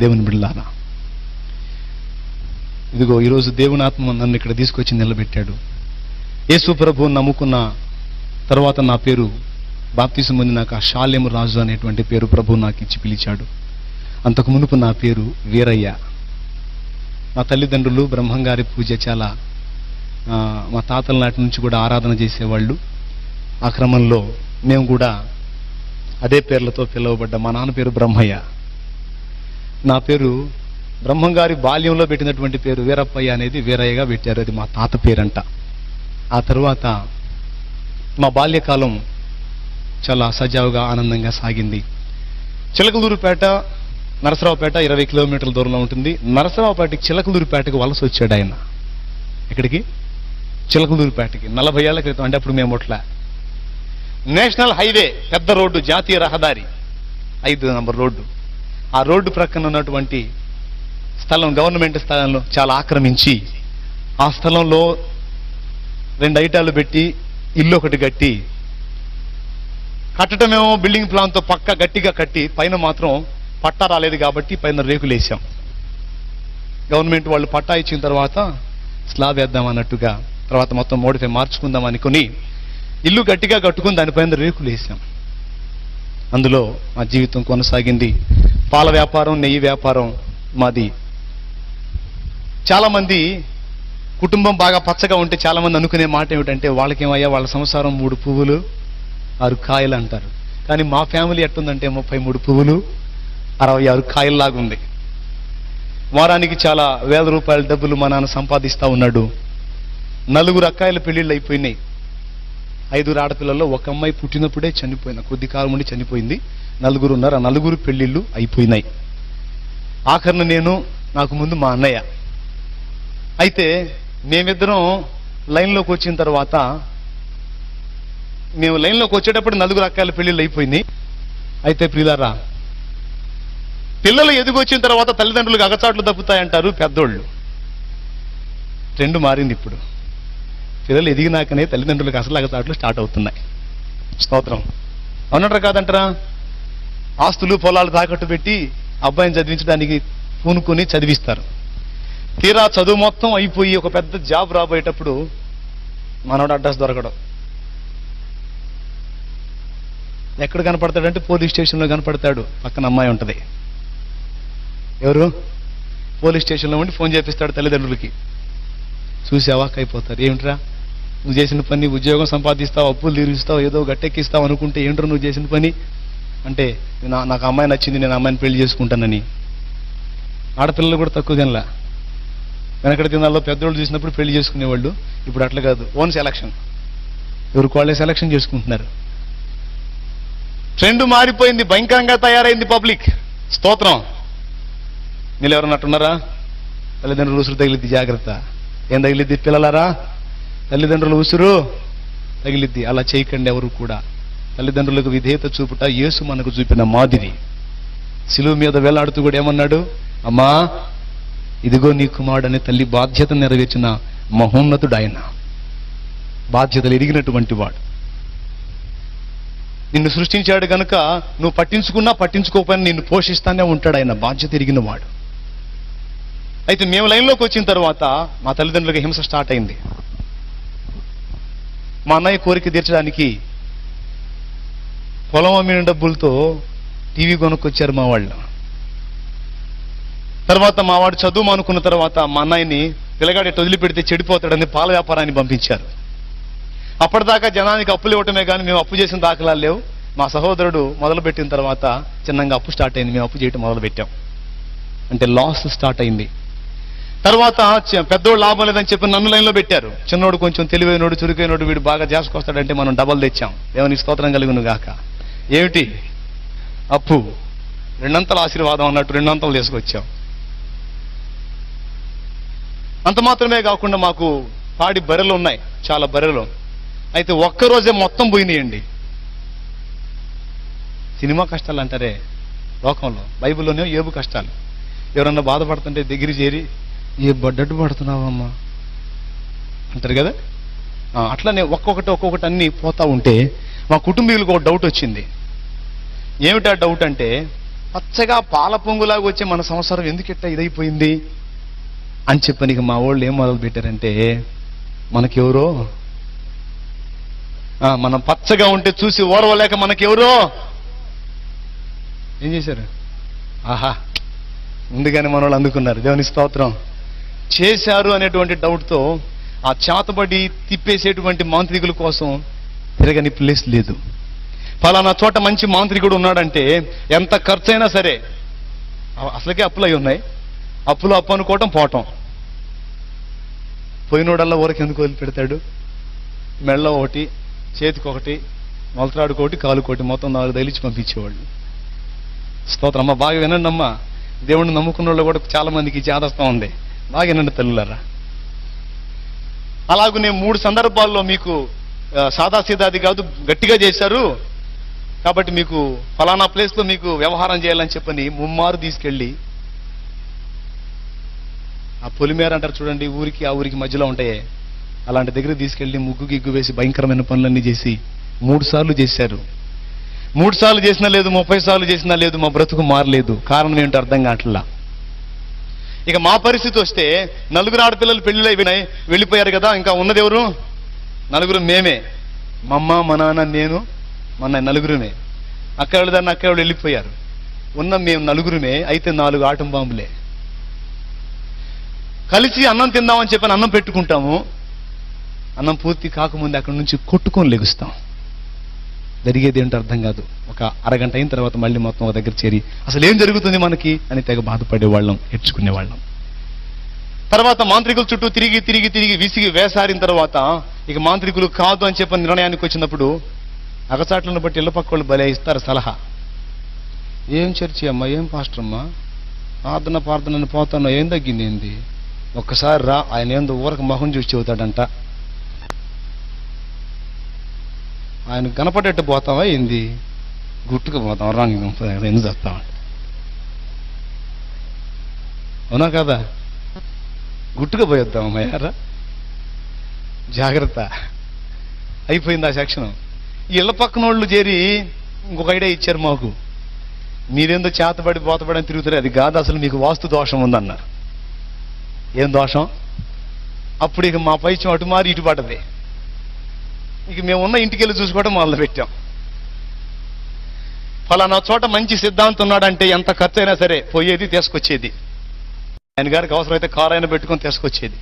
దేవుని బిడ్డలారా, ఇదిగో ఈరోజు దేవుని ఆత్మ నన్ను ఇక్కడ తీసుకొచ్చి నిలబెట్టాడు. యేసు ప్రభువుని నమ్ముకున్న తర్వాత నా పేరు బాప్తిసం పొందినాక షాలేము రాజు అనేటువంటి పేరు ప్రభువు నాకు ఇచ్చి పిలిచాడు. అంతకు మునుపు నా పేరు వీరయ్య. మా తల్లిదండ్రులు బ్రహ్మంగారి పూజ చాలా మా తాతల నాటి నుంచి కూడా ఆరాధన చేసేవాళ్ళు. ఆ క్రమంలో మేము కూడా అదే పేర్లతో పిలువబడ్డ. మా నాన్న పేరు బ్రహ్మయ్య, నా పేరు బ్రహ్మంగారి బాల్యంలో పెట్టినటువంటి పేరు వీరప్పయ్య అనేది వీరయ్యగా పెట్టారు. అది మా తాత పేరంట. ఆ తరువాత మా బాల్యకాలం చాలా సజావుగా ఆనందంగా సాగింది. చిలకలూరుపేట నరసరావుపేట 20 కిలోమీటర్ల దూరంలో ఉంటుంది. నరసరావుపేటకి చిలకలూరుపేటకి వలస వచ్చాడు ఆయన. ఎక్కడికి? చిలకలూరుపేటకి 40 ఏళ్ల క్రితం. అంటే అప్పుడు మేము ఒట్లా నేషనల్ హైవే, పెద్ద రోడ్డు, జాతీయ రహదారి 5 నంబర్ రోడ్డు. ఆ రోడ్డు ప్రక్కన ఉన్నటువంటి స్థలం గవర్నమెంట్ స్థలంలో చాలా ఆక్రమించి ఆ స్థలంలో 2 ఐటాలు పెట్టి ఇల్లు ఒకటి కట్టి, కట్టడమేమో బిల్డింగ్ ప్లాన్తో పక్క గట్టిగా కట్టి పైన మాత్రం పట్టా రాలేదు కాబట్టి పైన రేకులు వేసాం. గవర్నమెంట్ వాళ్ళు పట్టా ఇచ్చిన తర్వాత స్లాబ్ వేద్దాం అన్నట్టుగా, తర్వాత మొత్తం మోడిఫై మార్చుకుందాం అనుకుని ఇల్లు గట్టిగా కట్టుకుని దానిపైన రేకులు వేసాం. అందులో మా జీవితం కొనసాగింది. పాల వ్యాపారం, నెయ్యి వ్యాపారం మాది. చాలామంది కుటుంబం బాగా పచ్చగా ఉంటే చాలామంది అనుకునే మాట ఏమిటంటే, వాళ్ళకేమయ్యా వాళ్ళ సంసారం 3 పువ్వులు 6 కాయలు అంటారు. కానీ మా ఫ్యామిలీ ఎట్టుందంటే 33 పువ్వులు 66 కాయల్లాగా ఉంది. వారానికి చాలా వేల రూపాయల డబ్బులు మా నాన్న సంపాదిస్తూ ఉన్నాడు. 4 అక్కాయిల పెళ్లిళ్ళు అయిపోయినాయి. 5 ఆడపిల్లల్లో 1 అమ్మాయి పుట్టినప్పుడే చనిపోయిన, కొద్ది కాలం ఉండి చనిపోయింది. 4 ఉన్నారు. ఆ 4 పెళ్లిళ్ళు అయిపోయినాయి. ఆఖరిన నేను, నాకు ముందు మా అన్నయ్య. అయితే మేమిద్దరం లైన్లోకి వచ్చిన తర్వాత, మేము లైన్లోకి వచ్చేటప్పుడు 4 అక్కాయిల పెళ్లిళ్ళు అయిపోయినాయి. అయితే ప్రియులారా, పిల్లలు ఎదిగొచ్చిన తర్వాత తల్లిదండ్రులకు అగచాట్లు తప్పుతాయంటారు పెద్దోళ్ళు. ట్రెండ్ మారింది ఇప్పుడు. పిల్లలు ఎదిగినాకనే తల్లిదండ్రులకు అసలు అగచాట్లు స్టార్ట్ అవుతున్నాయి. స్తోత్రం. అవునంటారా కాదంటారా? ఆస్తులు పొలాలు తాకట్టు పెట్టి అబ్బాయిని చదివించడానికి పూనుకొని చదివిస్తారు. తీరా చదువు మొత్తం అయిపోయి ఒక పెద్ద జాబ్ రాబోయేటప్పుడు మనోడు అడ్రస్ దొరకడం. ఎక్కడ కనపడతాడంటే పోలీస్ స్టేషన్లో కనపడతాడు. పక్కన అమ్మాయి ఉంటుంది. ఎవరు? పోలీస్ స్టేషన్లో ఉండి ఫోన్ చేపిస్తాడు తల్లిదండ్రులకి. చూసి అవాక్ అయిపోతారు. ఏమిట్రా నువ్వు చేసిన పని? ఉద్యోగం సంపాదిస్తావు, అప్పులు తీరుస్తావు, ఏదో గట్టెక్కిస్తావు అనుకుంటే ఏంట్రా నువ్వు చేసిన పని అంటే, నాకు అమ్మాయి నచ్చింది, నేను అమ్మాయిని పెళ్లి చేసుకుంటానని. ఆడపిల్లలు కూడా తక్కువ కనలా. వెనకటి దినాల్లో పెద్దోళ్ళు చూసినప్పుడు పెళ్లి చేసుకునేవాళ్ళు. ఇప్పుడు అట్లా కాదు, ఓన్ సెలక్షన్. ఎవరికి వాళ్ళే సెలక్షన్ చేసుకుంటున్నారు. ట్రెండ్ మారిపోయింది, భయంకరంగా తయారైంది పబ్లిక్. స్తోత్రం. మీరు ఎవరన్నట్టున్నారా? తల్లిదండ్రులు ఉసురు తగిలిద్ది, జాగ్రత్త. ఏం తగిలిద్ది పిల్లలారా? తల్లిదండ్రులు ఉసురు తగిలిద్ది. అలా చేయకండి ఎవరు కూడా. తల్లిదండ్రులకు విధేయత చూపుట యేసు మనకు చూపిన మాదిరి. శిలువ మీద వేలాడుతూ కూడా ఏమన్నాడు? అమ్మా ఇదిగో నీ కుమారుడు అనే తల్లి బాధ్యత నెరవేర్చిన మహోన్నతుడు ఆయన. బాధ్యతలు ఎరిగినటువంటి వాడు. నిన్ను సృష్టించాడు కనుక నువ్వు పట్టించుకున్నా పట్టించుకోకపోయినా నిన్ను పోషిస్తానే ఉంటాడు ఆయన. బాధ్యత ఎరిగిన వాడు. అయితే మేము లైన్లోకి వచ్చిన తర్వాత మా తల్లిదండ్రులకు హింస స్టార్ట్ అయింది. మా అన్నయ్య కోరిక తీర్చడానికి పొలం అమ్మిన డబ్బులతో టీవీ కొనుక్కొచ్చారు మా వాళ్ళు. తర్వాత మా వాడు చదువు మానుకున్న తర్వాత మా అన్నయ్యని పిల్లగాడి వదిలిపెడితే చెడిపోతాడని పాల వ్యాపారాన్ని పంపించారు. అప్పటిదాకా జనానికి అప్పులు ఇవ్వటమే కానీ మేము అప్పు చేసిన దాఖలాలు లేవు. మా సహోదరుడు మొదలుపెట్టిన తర్వాత చిన్నగా అప్పు స్టార్ట్ అయింది. మేము అప్పు చేయటం మొదలుపెట్టాం. అంటే లాస్ స్టార్ట్ అయింది. తర్వాత పెద్దోడు లాభం లేదని చెప్పి నన్ను లైన్లో పెట్టారు. చిన్నోడు కొంచెం తెలివైనోడు, చురుకైనోడు, వీడు బాగా చేసుకొస్తాడంటే మనం డబల్ తెచ్చాం. దేవుని స్తోత్రం కలుగును గాక. ఏమిటి? అప్పు 2 ఆశీర్వాదం అన్నట్టు 2 తీసుకొచ్చాం. అంత మాత్రమే కాకుండా మాకు పాడి బర్రెలు ఉన్నాయి, చాలా బర్రెలు. అయితే ఒక్కరోజే మొత్తం పోయినాయండి. సినిమా కష్టాలు అంటారే లోకంలో, బైబిల్లోనే ఏబు కష్టాలు. ఎవరన్నా బాధపడుతుంటే దగ్గర చేరి ఏ బడ్డట్టు పడుతున్నావమ్మా అంటారు కదా. అట్లానే ఒక్కొక్కటి అన్నీ పోతా ఉంటే మా కుటుంబీకులకు ఒక డౌట్ వచ్చింది. ఏమిటా డౌట్ అంటే, పచ్చగా పాల పొంగులాగా వచ్చే మన సంసారం ఎందుకు ఇట్లా ఇదైపోయింది అని చెప్పని ఇక మా వాళ్ళు ఏం మొదలు పెట్టారంటే, మనకెవరో మనం పచ్చగా ఉంటే చూసి ఓర్వలేక మనకెవరో ఏం చేశారు, ఆహా ముందుగానే మన వాళ్ళు అందుకున్నారు, దేవుని స్తోత్రం, చేశారు అనేటువంటి డౌట్తో ఆ చేతబడి తిప్పేసేటువంటి మాంత్రికుల కోసం తిరగని ప్లేస్ లేదు. ఫలానా చోట మంచి మాంత్రికుడు ఉన్నాడంటే ఎంత ఖర్చు అయినా సరే, అసలుకే అప్పులు అయి ఉన్నాయి, అప్పులు అప్పు అనుకోవటం పోవటం, పోయినోడల్లా ఊరికి ఎందుకు వదిలిపెడతాడు, మెళ్ళ ఒకటి, చేతికి ఒకటి, మొలతరాడుకోటి, కాలుకోటి, మొత్తం 4 తగిలించి పంపించేవాళ్ళు. స్తోత్రం అమ్మ, బాగా వినండి అమ్మా, దేవుడిని నమ్ముకున్న వాళ్ళు కూడా చాలా మందికి చేదస్తా ఉంది, బాగా వినండి తల్లులారా. అలాగూ నేను 3 సందర్భాల్లో మీకు సాదాసీదాది కాదు గట్టిగా చేశారు కాబట్టి మీకు ఫలానా ప్లేస్లో మీకు వ్యవహారం చేయాలని చెప్పని ముమ్మారు తీసుకెళ్ళి, ఆ పొలిమేర అంటారు చూడండి, ఊరికి ఆ ఊరికి మధ్యలో ఉంటాయే, అలాంటి దగ్గర తీసుకెళ్ళి ముగ్గు గిగ్గు వేసి భయంకరమైన పనులన్నీ చేసి 3 సార్లు చేశారు. 3 సార్లు చేసినా లేదు, 30 సార్లు చేసినా లేదు, మా బ్రతుకు మారలేదు. కారణం ఏంటో అర్థం కావట్లా. ఇక మా పరిస్థితి వస్తే 4 ఆడపిల్లలు పెళ్లిలో వెళ్ళిపోయారు కదా, ఇంకా ఉన్నది ఎవరు? 4 మేమే, మా అమ్మ, మా నాన్న, నేను, మా 4 అక్క వాళ్ళు దాన్ని అక్క వాళ్ళు వెళ్ళిపోయారు. ఉన్న మేము 4 అయితే 4 ఆటం బాంబులే. కలిసి అన్నం తిందామని చెప్పని అన్నం పెట్టుకుంటాము, అన్నం పూర్తి కాకముందు అక్కడి నుంచి కొట్టుకొని లెగుస్తాం. జరిగేది ఏంటో అర్థం కాదు. ఒక అరగంట అయిన తర్వాత మళ్ళీ మొత్తం ఒక దగ్గర చేరి అసలు ఏం జరుగుతుంది మనకి అని తెగ బాధపడేవాళ్ళం, ఏడ్చుకునేవాళ్ళం. తర్వాత మాంత్రికుల చుట్టూ తిరిగి తిరిగి తిరిగి విసిగి వేసారిన తర్వాత ఇక మాంత్రికులు కాదు అని చెప్పని నిర్ణయానికి వచ్చినప్పుడు అగచాట్లను బట్టి ఇళ్ళ పక్క వాళ్ళు భలే ఇస్తారు సలహా. ఏం చర్చి అమ్మా, ఏం పాస్టర్ అమ్మా, ప్రార్థన పోతాను, ఏం తగ్గింది ఏంది, ఒక్కసారి రా, ఆయన ఏందో ఊరకు మొహం చూసి చెబుతాడంట, ఆయన కనపడేట్టు పోతావా ఏంది, గుట్టుకు పోతాం రా, ఎందుకు చేస్తామంట, అవునా కదా, గుట్టుగా పోయొద్దాం అమ్మాయారా, జాగ్రత్త. అయిపోయింది ఆ సెక్షన్. ఇళ్ళ పక్కన వాళ్ళు చేరి ఇంకొక ఐడియా ఇచ్చారు మాకు, మీరేందో చేతబడి పోతబడి అని తిరుగుతారు, అది కాదు, అసలు మీకు వాస్తు దోషం ఉందన్నారు. ఏం దోషం? అప్పుడు ఇక మా పైత్యం అటు మారి ఇటు పడ్డది. ఇక మేము ఉన్న ఇంటికి వెళ్ళి చూసుకోవడం మొదలు పెట్టాం. ఫలానా చోట మంచి సిద్ధాంతం ఉన్నాడంటే ఎంత ఖర్చు అయినా సరే పోయేది, తీసుకొచ్చేది. ఆయన గారికి అవసరమైతే కారు అయినా పెట్టుకొని తీసుకొచ్చేది.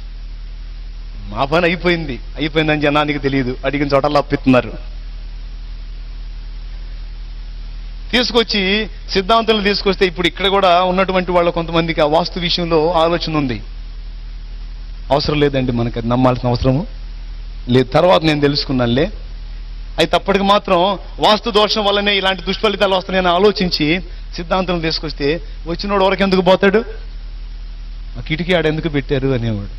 మా పని అయిపోయిందని జనానికి తెలియదు, అడిగిన చోటల్లో అప్పిస్తున్నారు. తీసుకొచ్చి సిద్ధాంతాలు తీసుకొస్తే ఇప్పుడు ఇక్కడ కూడా ఉన్నటువంటి వాళ్ళ కొంతమందికి ఆ వాస్తు విషయంలో ఆలోచన ఉంది. అవసరం లేదండి, మనకి అది నమ్మాల్సిన అవసరము లేదు, తర్వాత నేను తెలుసుకున్నానులే. అయితే అప్పటికి మాత్రం వాస్తు దోషం వల్లనే ఇలాంటి దుష్ఫలితాలు వస్తున్నాయని ఆలోచించి సిద్ధాంతం తీసుకొస్తే వచ్చినోడు ఎవరికి ఎందుకు పోతాడు, ఆ కిటికీ ఆడ ఎందుకు పెట్టారు అనేవాడు.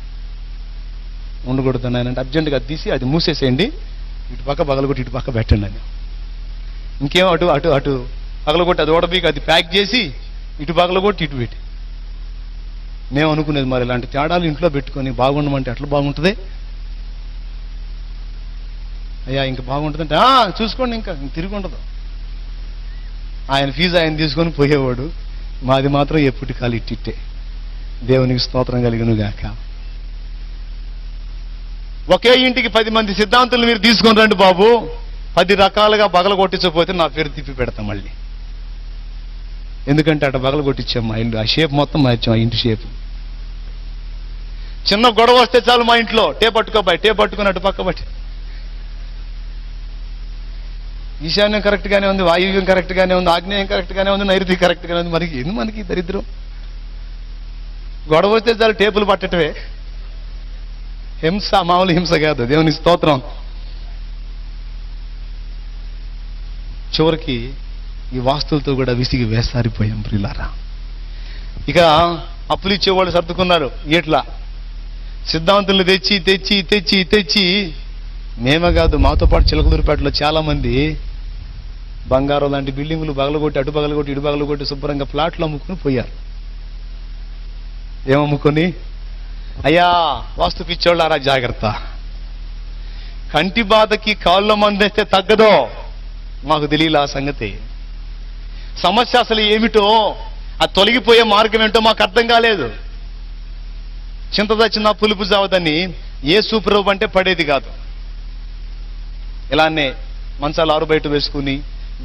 ఉండకూడదు అంటే అర్జెంటుగా అది తీసి అది మూసేసేయండి, ఇటు పక్క పగలగొట్టి ఇటు పక్క పెట్టండి అని. ఇంకేం అటు అటు అటు పగలగొట్టి అది ఓడబీకి అది ప్యాక్ చేసి ఇటు పగలగొట్టి ఇటు పెట్టి. మేము అనుకునేది మరి ఇలాంటి తేడాలు ఇంట్లో పెట్టుకొని బాగుండమంటే అట్లా బాగుంటుంది అయ్యా, ఇంకా బాగుంటుందంటే చూసుకోండి, ఇంకా తిరిగి ఉండదు. ఆయన ఫీజు ఆయన తీసుకొని పోయేవాడు, మాది మాత్రం ఎప్పటి కాలు ఇట్టిట్టే. దేవునికి స్తోత్రం కలిగిన గాక. ఒకే ఇంటికి 10 మంది సిద్ధాంతులు మీరు తీసుకొని రండి బాబు, 10 రకాలుగా బగల కొట్టించకపోతే నా పేరు తిప్పి పెడతాం మళ్ళీ. ఎందుకంటే అటు బగల కొట్టించాం మా ఇల్లు, ఆ షేప్ మొత్తం మార్చాం, ఆ ఇంటి షేప్. చిన్న గొడవ వస్తే చాలు మా ఇంట్లో టే పట్టుకొని అటు పక్క బట్టి. ఈశాన్యం కరెక్ట్ గానే ఉంది, వాయువ్యం కరెక్ట్ గానే ఉంది, ఆగ్నేయం కరెక్ట్ గానే ఉంది, నైరుతి కరెక్ట్ గానే ఉంది. మనకి ఎందుకు మనకి దరిద్రం? గొడవ వస్తే చాలు టేపులు పట్టటమే. హింస మామూలు హింస కాదు, దేవుని స్తోత్రం. చివరికి ఈ వాస్తువులతో కూడా విసిగి వేసారిపోయాం ప్రియులారా. ఇక అప్పులు ఇచ్చేవాళ్ళు సర్దుకున్నారు. ఇట్లా సిద్ధాంతులు తెచ్చి తెచ్చి తెచ్చి తెచ్చి మేమే కాదు, మాతో పాటు చిలకలూరుపేటలో చాలా మంది బంగారం లాంటి బిల్డింగులు పగలగొట్టి అటు పగలగొట్టి ఇటు పగలగొట్టి శుభ్రంగా ప్లాట్లు అమ్ముకుని పోయారు. ఏమమ్ముకొని? అయ్యా వాస్తు పిచ్చోళ్ళారా జాగ్రత్త, కంటి బాధకి కాళ్ళ మందేస్తే తగ్గదో, మాకు తెలియలే ఆ సంగతి. సమస్య అసలు ఏమిటో, ఆ తొలగిపోయే మార్గం ఏంటో మాకు అర్థం కాలేదు. చింత తెచ్చిన పులుపు జావదని యేసు ప్రభు అంటే పడేది కాదు. ఇలానే మంచాలు ఆరు బయట వేసుకుని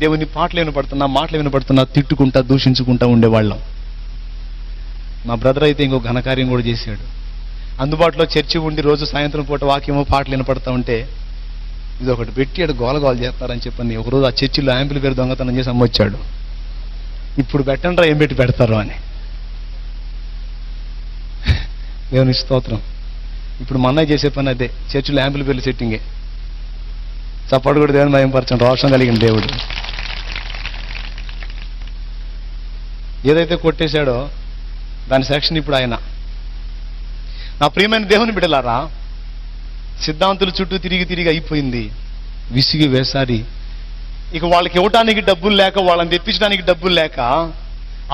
దేవుని పాటలు వినపడుతున్నా, మాటలు వినపడుతున్నా, తిట్టుకుంటా దూషించుకుంటా ఉండేవాళ్ళం. మా బ్రదర్ అయితే ఇంకో ఘనకార్యం కూడా చేశాడు. అందుబాటులో చర్చి ఉండి రోజు సాయంత్రం పూట వాక్యమో పాటలు వినపడతా ఉంటే ఇది ఒకటి పెట్టి అడు గోలగోలు చేస్తారని చెప్పని ఒకరోజు ఆ చర్చిలో యాంప్లిఫైర్ దొంగతనం చేసి అమ్మొచ్చాడు. ఇప్పుడు పెట్టండ్రా ఏం పెట్టి పెడతారు అని. దేవుని స్తోత్రం. ఇప్పుడు మా అన్నయ్య చేసే పని అదే, చర్చిలో యాంప్లిఫైర్లు సెట్టింగే. చప్పడు కూడా దేవుని భయంపరచండి, రోషం కలిగిన దేవుడు. ఏదైతే కొట్టేశాడో దాని సెక్షన్ ఇప్పుడు ఆయన. నా ప్రియమైన దేవుని బిడ్డలారా, సిద్ధాంతుల చుట్టూ తిరిగి తిరిగి అయిపోయింది, విసిగి వేసారి. ఇక వాళ్ళకి ఇవ్వటానికి డబ్బులు లేక, వాళ్ళని తెప్పించడానికి డబ్బులు లేక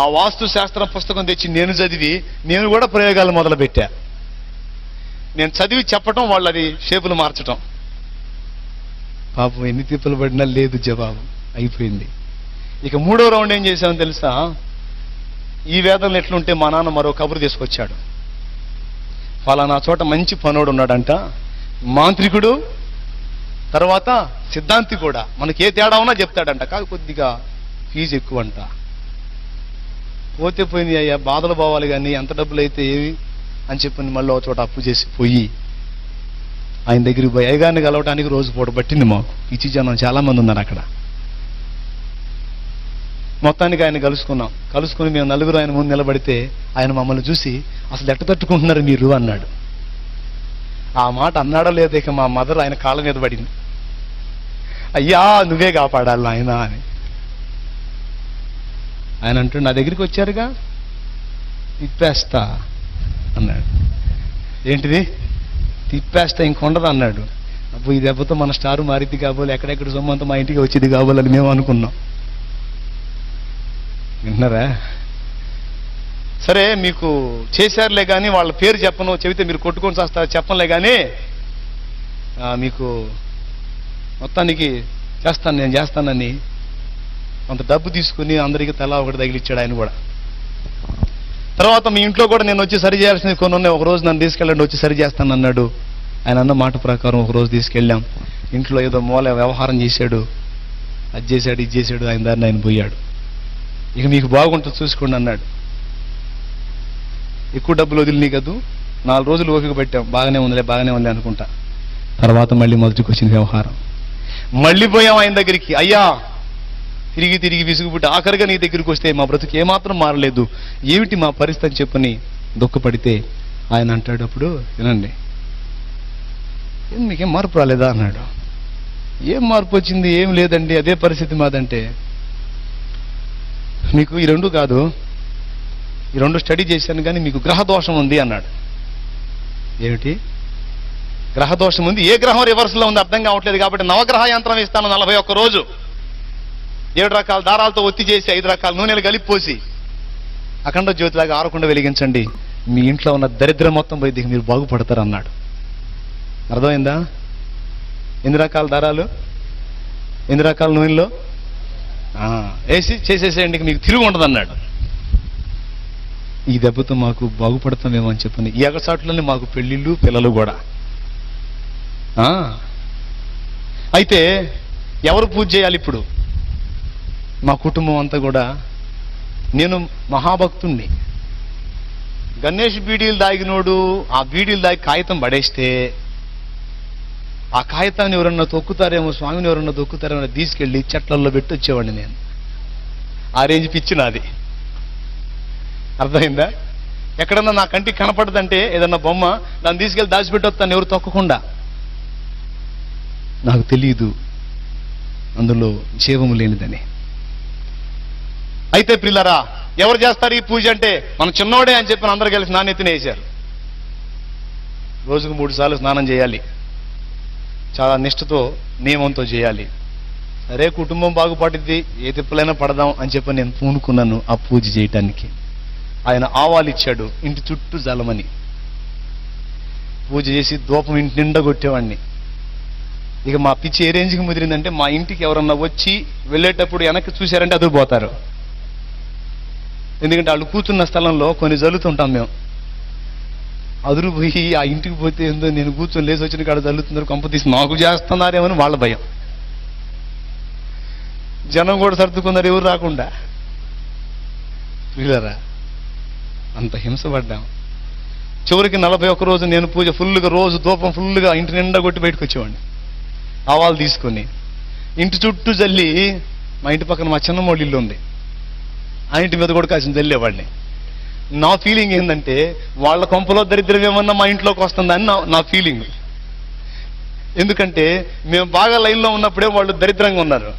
ఆ వాస్తు శాస్త్రం పుస్తకం తెచ్చి నేను చదివి నేను కూడా ప్రయోగాలు మొదలుపెట్టా. నేను చదివి చెప్పటం, వాళ్ళు అది షేపులు మార్చటం. పాపం ఎన్ని తిప్పలు పడినా లేదు జవాబు, అయిపోయింది. ఇక మూడో రౌండ్ ఏం చేశామని తెలుసా? ఈ వేదనలు ఎట్లుంటే మా నాన్న మరో కబురు తీసుకొచ్చాడు. ఫలానా చోట మంచి పనోడు ఉన్నాడంట, మాంత్రికుడు, తర్వాత సిద్ధాంతి కూడా, మనకి ఏ తేడా ఉన్నా చెప్తాడంట, కాదు కొద్దిగా ఫీజు ఎక్కువ అంట. పోతే పోయింది అయ్యా, బాధలు పోవాలి కానీ ఎంత డబ్బులు అయితే ఏవి అని చెప్పి మళ్ళీ ఒక చోట అప్పు చేసి పోయి ఆయన దగ్గరికి పోయి అయ్యగారిని కలవటానికి రోజు పూట పట్టింది మాకు. పిచ్చి జనం చాలా మంది ఉన్నారు అక్కడ. మొత్తానికి ఆయన కలుసుకుని మేము నలుగురు ఆయన ముందు నిలబడితే ఆయన మమ్మల్ని చూసి అసలు ఎట్ట తట్టుకుంటున్నారు మీరు అన్నాడు. ఆ మాట అన్నాడో లేదో ఇక మా మదర్ ఆయన కాళ్ళ మీద పడింది. అయ్యా నువ్వే కాపాడాలి ఆయన అని. ఆయన అంటుండు, నా దగ్గరికి వచ్చారుగా తిప్పేస్తా అన్నాడు. ఏంటిది? తిప్పేస్తా, ఇంకొండదు అన్నాడు. అప్పుడు ఈ దెబ్బతో మన స్టారు మారిద్ది కాబోలు, ఎక్కడెక్కడ సొమ్మంతా మా ఇంటికి వచ్చేది కాబోలని మేము అనుకున్నాం. వింటున్నారా? సరే మీకు చేశారులే కానీ వాళ్ళ పేరు చెప్పను, చెబితే మీరు కొట్టుకొని చేస్తారు, చెప్పనులే కానీ మీకు మొత్తానికి చేస్తాను, నేను చేస్తానని కొంత డబ్బు తీసుకుని అందరికీ తలా ఒకటి తగిలిచ్చాడు ఆయన కూడా. తర్వాత మీ ఇంట్లో కూడా నేను వచ్చి సరి చేయాల్సింది కొన్ని ఉన్నాయి, ఒకరోజు నన్ను తీసుకెళ్ళండి వచ్చి సరి చేస్తాను అన్నాడు. ఆయన అన్న మాట ప్రకారం ఒకరోజు తీసుకెళ్ళాం. ఇంట్లో ఏదో మూల వ్యవహారం చేశాడు, అది చేశాడు, ఇది చేశాడు, ఆయన దారిని ఆయన పోయాడు. ఇక మీకు బాగుంటుంది చూసుకోండి అన్నాడు. ఎక్కువ డబ్బులు వదిలినాయి కదూ, 4 రోజులు ఓపిక పెట్టాం, బాగానే ఉంది అనుకుంటా. తర్వాత మళ్ళీ మొదటికి వచ్చిన వ్యవహారం. మళ్ళీ పోయాం ఆయన దగ్గరికి. అయ్యా తిరిగి తిరిగి విసుగుపుట్టి ఆఖరిగా నీ దగ్గరికి వస్తే మా బ్రతుకు ఏమాత్రం మారలేదు, ఏమిటి మా పరిస్థితి అని చెప్పని దుఃఖపడితే ఆయన అంటాడు, అప్పుడు వినండి, మీకేం మార్పు రాలేదా అన్నాడు. ఏం మార్పు వచ్చింది? ఏం లేదండి, అదే పరిస్థితి మాదంటే. మీకు ఈ రెండు కాదు, ఈ రెండు స్టడీ చేశాను కానీ మీకు గ్రహదోషం ఉంది అన్నాడు. ఏమిటి గ్రహదోషం ఉంది? ఏ గ్రహం రివర్స్లో ఉంది అర్థం కావట్లేదు, కాబట్టి నవగ్రహ యంత్రం ఇస్తాను 41 రోజు, 7 రకాల దారాలతో ఒత్తి చేసి 5 రకాల నూనెలు కలిపిపోసి అఖండ జ్యోతిలాగా ఆరకుండా వెలిగించండి, మీ ఇంట్లో ఉన్న దరిద్రం మొత్తం పోయి మీరు బాగుపడతారు అన్నాడు. అర్థమైందా? ఎన్ని రకాల దారాలు, ఎన్ని రకాల నూనెలో వేసి చేసేసేయండి, మీకు తిరుగు ఉండదు అన్నాడు. ఈ దెబ్బతో మాకు బాగుపడతామేమో అని చెప్పని ఈ ఎగసాట్లోనే మాకు పెళ్ళిళ్ళు పిల్లలు కూడా. అయితే ఎవరు పూజ చేయాలి ఇప్పుడు? మా కుటుంబం అంతా కూడా. నేను మహాభక్తుణ్ణి. గణేష్ బీడీలు దాగినోడు ఆ బీడీలు దాగి కాగితం పడేస్తే ఆ కాగితాన్ని ఎవరన్నా తొక్కుతారేమో, స్వామిని ఎవరన్నా తొక్కుతారేమో తీసుకెళ్ళి చెట్లల్లో పెట్టి వచ్చేవాడిని నేను. ఆ రేంజ్ పిచ్చి నాది. అర్థమైందా? ఎక్కడన్నా నా కంటికి కనపడదంటే ఏదన్నా బొమ్మ, దాన్ని తీసుకెళ్ళి దాచిపెట్టొస్తాను ఎవరు తొక్కకుండా. నాకు తెలియదు అందులో జీవము లేనిదని. అయితే ప్రియులారా, ఎవరు చేస్తారు ఈ పూజ అంటే మన చిన్నోడే అని చెప్పి అందరూ కలిసి నాణ్యతనే వేశారు. రోజుకు 3 సార్లు స్నానం చేయాలి, చాలా నిష్ఠతో నియమంతో చేయాలి. సరే కుటుంబం బాగుపడుద్ది, ఏ తిప్పలైనా పడదాం అని చెప్పి నేను పూనుకున్నాను ఆ పూజ చేయటానికి. ఆయన ఆవాలు ఇచ్చాడు, ఇంటి చుట్టూ జలమని పూజ చేసి ధూపం ఇంటి నిండా కొట్టేవాడిని. ఇక మా పిచ్చి ఏ రేంజ్కి ముదిరిందంటే మా ఇంటికి ఎవరన్నా వచ్చి వెళ్ళేటప్పుడు వెనక్కి చూశారంటే అదిరిపోతారు. ఎందుకంటే వాళ్ళు కూర్చున్న స్థలంలో కొన్ని జల్లుతుంటాం మేము. అదురు పోయి ఆ ఇంటికి పోతే ఏందో నేను కూర్చొని లేచి వచ్చిన కాడ జల్లుతున్నారు, కొంప తీసి నాకు చేస్తున్నారేమని వాళ్ళ భయం. జనం కూడా సర్దుకున్నారు ఎవరు రాకుండా. వీళ్ళరా అంత హింసపడ్డాం. చివరికి 41 రోజు నేను పూజ ఫుల్గా, రోజు ధూపం ఫుల్గా ఇంటి నిండా కొట్టి బయటకు వచ్చేవాడిని ఆవాలు తీసుకొని. ఇంటి చుట్టూ జల్లి, మా ఇంటి పక్కన మా చిన్నమోళ్ళ ఇల్లు ఉంది, ఆ ఇంటి మీద కూడా కాసిన జల్లేవాడిని. నా ఫీలింగ్ ఏంటంటే వాళ్ళ కొంపలో దరిద్రం ఏమన్నా మా ఇంట్లోకి వస్తుందని నా ఫీలింగ్. ఎందుకంటే మేము బాగా లైన్లో ఉన్నప్పుడే వాళ్ళు దరిద్రంగా ఉన్నారు,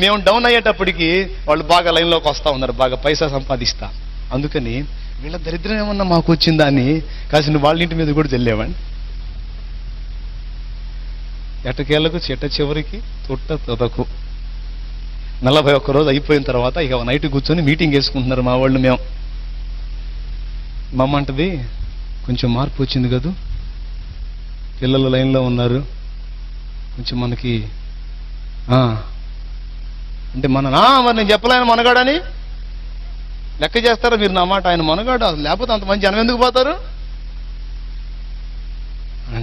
మేము డౌన్ అయ్యేటప్పటికి వాళ్ళు బాగా లైన్లోకి వస్తూ ఉన్నారు, బాగా పైసా సంపాదిస్తా. అందుకని వీళ్ళ దరిద్రం ఏమన్నా మాకు వచ్చిందా అని కాసిన వాళ్ళ ఇంటి మీద కూడా జల్లేవాడిని. ఎటకేళ్లకు చెట్ట చివరికి తొట్ట తొదకు 41 రోజు అయిపోయిన తర్వాత ఇక నైట్ కూర్చొని మీటింగ్ వేసుకుంటున్నారు మా వాళ్ళు. మేము మమ్మ అంటది, కొంచెం మార్పు వచ్చింది కదూ, పిల్లలు లైన్లో ఉన్నారు, కొంచెం మనకి అంటే మరి నేను చెప్పలేను మనగాడని లెక్క చేస్తారా మీరు నా మాట? ఆయన మనగాడు, లేకపోతే అంతమంది జనం ఎందుకు పోతారు?